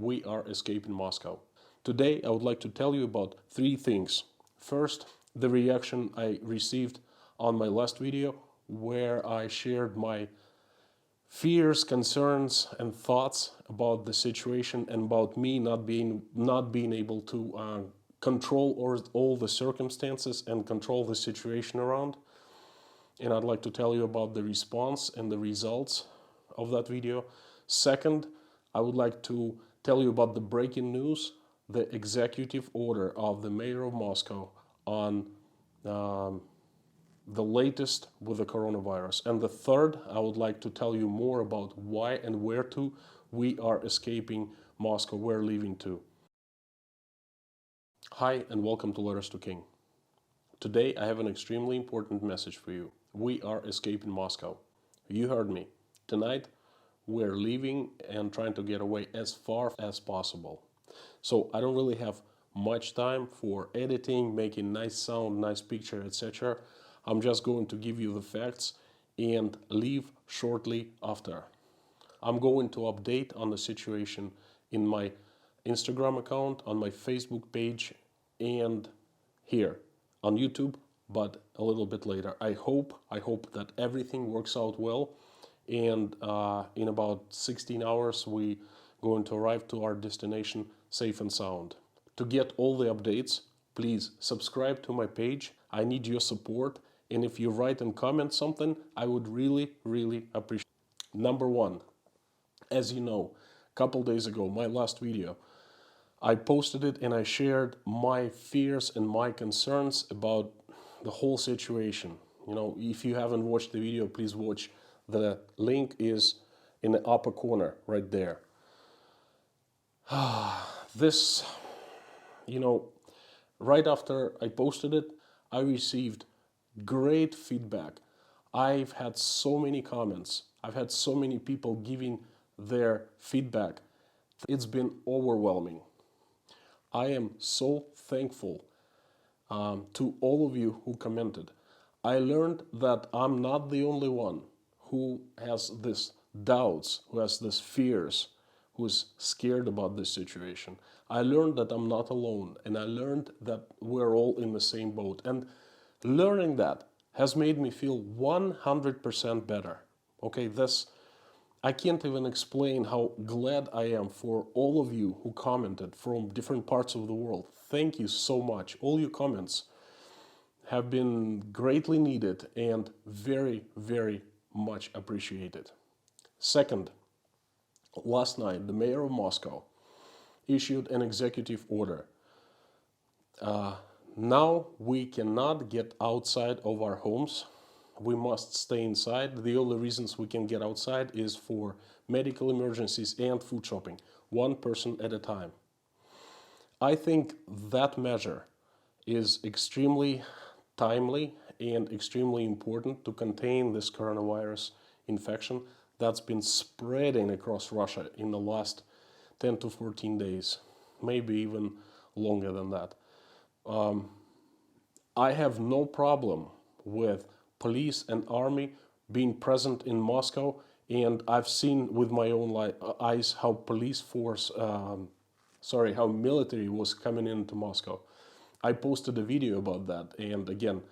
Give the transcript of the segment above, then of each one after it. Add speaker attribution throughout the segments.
Speaker 1: we are escaping Moscow. Today I would like to tell you about three things. First, the reaction I received on my last video where I shared my fears, concerns and thoughts about the situation and about me not being able to control all the circumstances and control the situation around. And I'd like to tell you about the response and the results of that video. Second, I would like to tell you about the breaking news, the executive order of the mayor of Moscow on the latest with the coronavirus. And the third, I would like to tell you more about why and where to we are escaping Moscow, we're leaving to. Hi, and welcome to Letters to King. Today I have an extremely important message for you. We are escaping Moscow. You heard me. Tonight we're leaving and trying to get away as far as possible. So I don't really have much time for editing, making nice sound, nice picture, etc. I'm just going to give you the facts and leave shortly after. I'm going to update on the situation in my Instagram account, on my Facebook page, and here on YouTube, but a little bit later. I hope that everything works out well, and in about 16 hours we going to arrive to our destination safe and sound. To get all the updates, please subscribe to my page. I need your support, and if you write and comment something, I would really appreciate it. Number one, as you know, a couple days ago, my last video, I posted it and I shared my fears and my concerns about the whole situation. You know, if you haven't watched the video, please watch. The link is in the upper corner right there. This, you know, right after I posted it, I received great feedback. I've had so many comments. I've had so many people giving their feedback. It's been overwhelming. I am so thankful to all of you who commented. I learned that I'm not the only one who has this doubts, who has this fears, who's scared about this situation. I learned that I'm not alone, and I learned that we're all in the same boat. And learning that has made me feel 100% better. Okay, I can't even explain how glad I am for all of you who commented from different parts of the world. Thank you so much. All your comments have been greatly needed and very much appreciated. Second, last night the mayor of Moscow issued an executive order. Now we cannot get outside of our homes. We must stay inside. The only reasons we can get outside is for medical emergencies and food shopping, one person at a time. I think that measure is extremely timely and extremely important to contain this coronavirus infection that's been spreading across Russia in the last 10 to 14 days, maybe even longer than that. I have no problem with police and army being present in Moscow, and I've seen with my own eyes how how military was coming into Moscow. I posted a video about that, and again,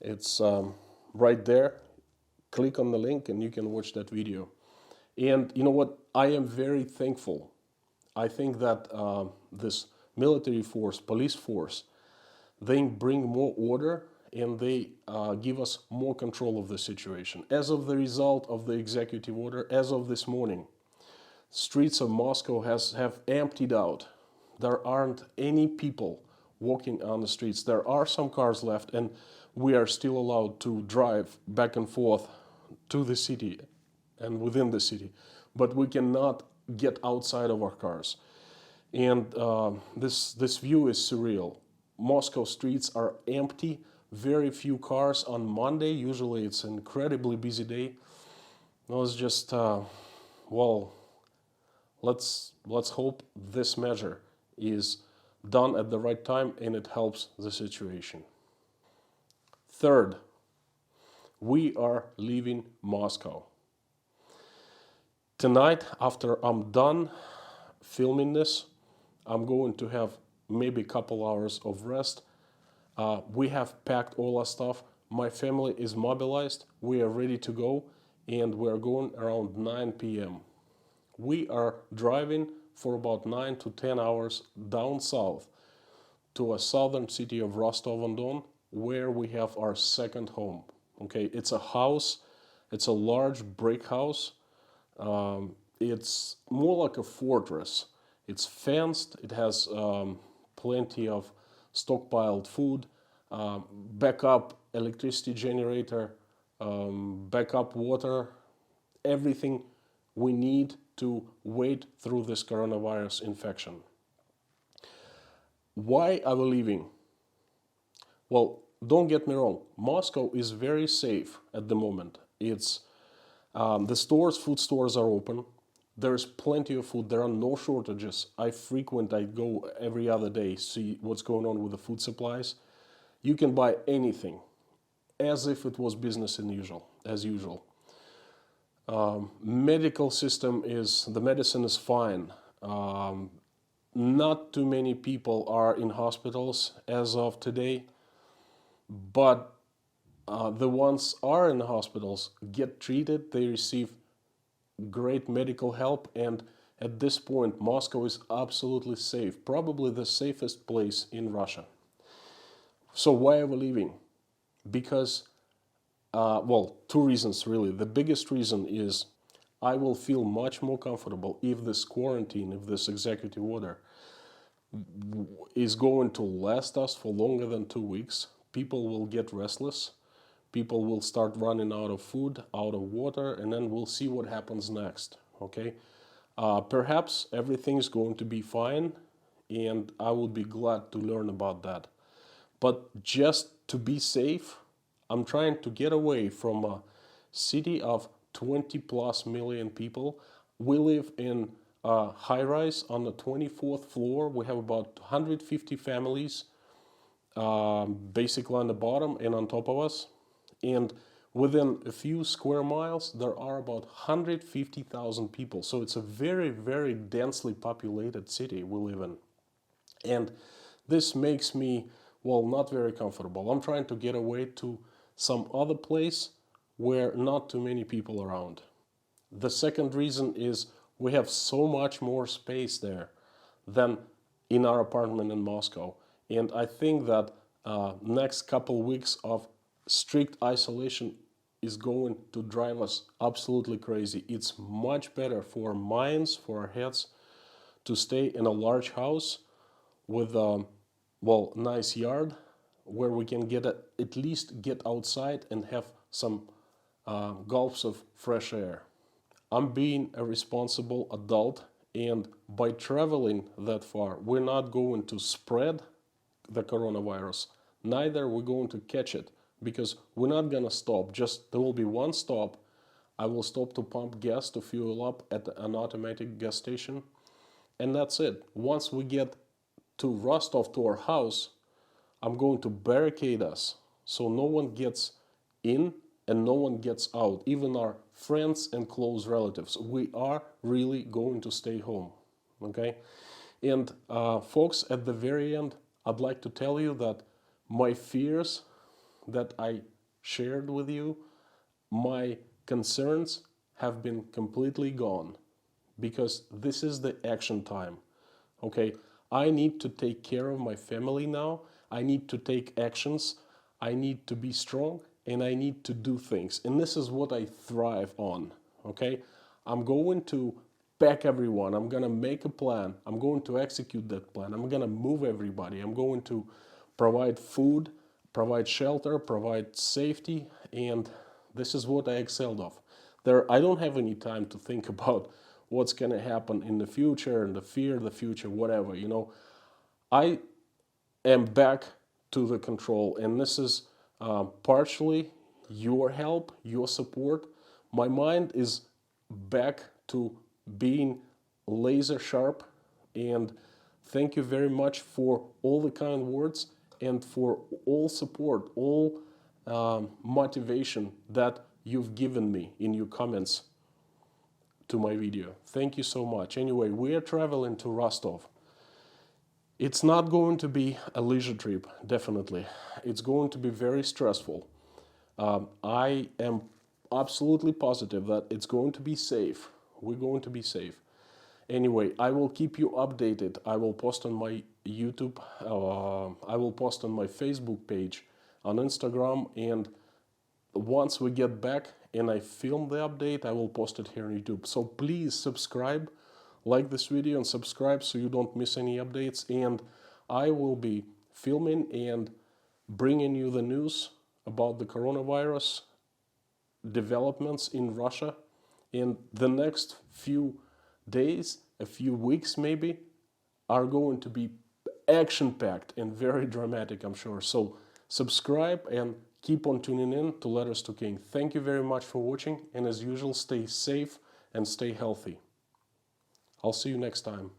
Speaker 1: it's right there. Click on the link and you can watch that video. And you know what? I am very thankful. I think that this military force, police force, they bring more order and they give us more control of the situation. As of the result of the executive order, as of this morning, streets of Moscow have emptied out. There aren't any people walking on the streets. There are some cars left, and we are still allowed to drive back and forth to the city and within the city, but we cannot get outside of our cars. And this view is surreal. Moscow streets are empty, very few cars on Monday. Usually it's an incredibly busy day. It was just, well, let's hope this measure is done at the right time and it helps the situation. Third, we are leaving Moscow. Tonight, after I'm done filming this. I'm going to have maybe a couple hours of rest. We have packed all our stuff. My family is mobilized. We are ready to go, and we're going around 9 p.m. We are driving for about 9 to 10 hours down south to a southern city of Rostov-on-Don, where we have our second home. Okay, it's a house. It's a large brick house. It's more like a fortress. It's fenced. It has plenty of stockpiled food, backup electricity generator, backup water, everything we need to wait through this coronavirus infection. Why are we leaving? Well, don't get me wrong. Moscow is very safe at the moment. It's the stores, food stores are open. There's plenty of food. There are no shortages. I go every other day, see what's going on with the food supplies. You can buy anything as if it was business as usual. Medical system the medicine is fine. Not too many people are in hospitals as of today, but the ones are in hospitals get treated, they receive great medical help, and at this point Moscow is absolutely safe, probably the safest place in Russia. So why are we leaving? Because, two reasons really. The biggest reason is I will feel much more comfortable if this quarantine, if this executive order is going to last us for longer than 2 weeks. People will get restless. People will start running out of food, out of water, and then we'll see what happens next, okay? Perhaps everything's going to be fine, and I would be glad to learn about that. But just to be safe, I'm trying to get away from a city of 20 plus million people. We live in a high-rise on the 24th floor. We have about 150 families, basically on the bottom and on top of us. And within a few square miles, there are about 150,000 people. So it's a very, very densely populated city we live in. And this makes me, not very comfortable. I'm trying to get away to some other place where not too many people are around. The second reason is we have so much more space there than in our apartment in Moscow. And I think that next couple weeks of strict isolation is going to drive us absolutely crazy. It's much better for our minds, for our heads, to stay in a large house with a nice yard where we can at least get outside and have some gulps of fresh air. I'm being a responsible adult, and by traveling that far, we're not going to spread the coronavirus. Neither we're going to catch it, because we're not gonna stop. There will be one stop. I will stop to pump gas to fuel up at an automatic gas station, and that's it. Once we get to Rostov, to our house, I'm going to barricade us so no one gets in and no one gets out, even our friends and close relatives. We are really going to stay home, okay? And folks, at the very end, I'd like to tell you that my fears that I shared with you, my concerns have been completely gone, because this is the action time, okay? I need to take care of my family now. I need to take actions. I need to be strong, and I need to do things. And this is what I thrive on, okay? I'm going to pack everyone. I'm going to make a plan. I'm going to execute that plan. I'm going to move everybody. I'm going to provide food, provide shelter, provide safety, and this is what I excelled of. I don't have any time to think about what's going to happen in the future and the fear of the future, whatever, I am back to the control, and this is partially your help, your support. My mind is back to being laser sharp, and thank you very much for all the kind words and for all support, all motivation that you've given me in your comments. to my video. Thank you so much. Anyway, we are traveling to Rostov. It's not going to be a leisure trip, definitely. It's going to be very stressful. I am absolutely positive that it's going to be safe. We're going to be safe. Anyway, I will keep you updated. I will post on my YouTube, I will post on my Facebook page, on Instagram, and once we get back and I film the update, I will post it here on YouTube. So please subscribe, like this video and subscribe so you don't miss any updates. And I will be filming and bringing you the news about the coronavirus developments in Russia. In the next few days, a few weeks maybe, are going to be action-packed and very dramatic, I'm sure. So subscribe and keep on tuning in to Letters to King. Thank you very much for watching, and as usual, stay safe and stay healthy. I'll see you next time.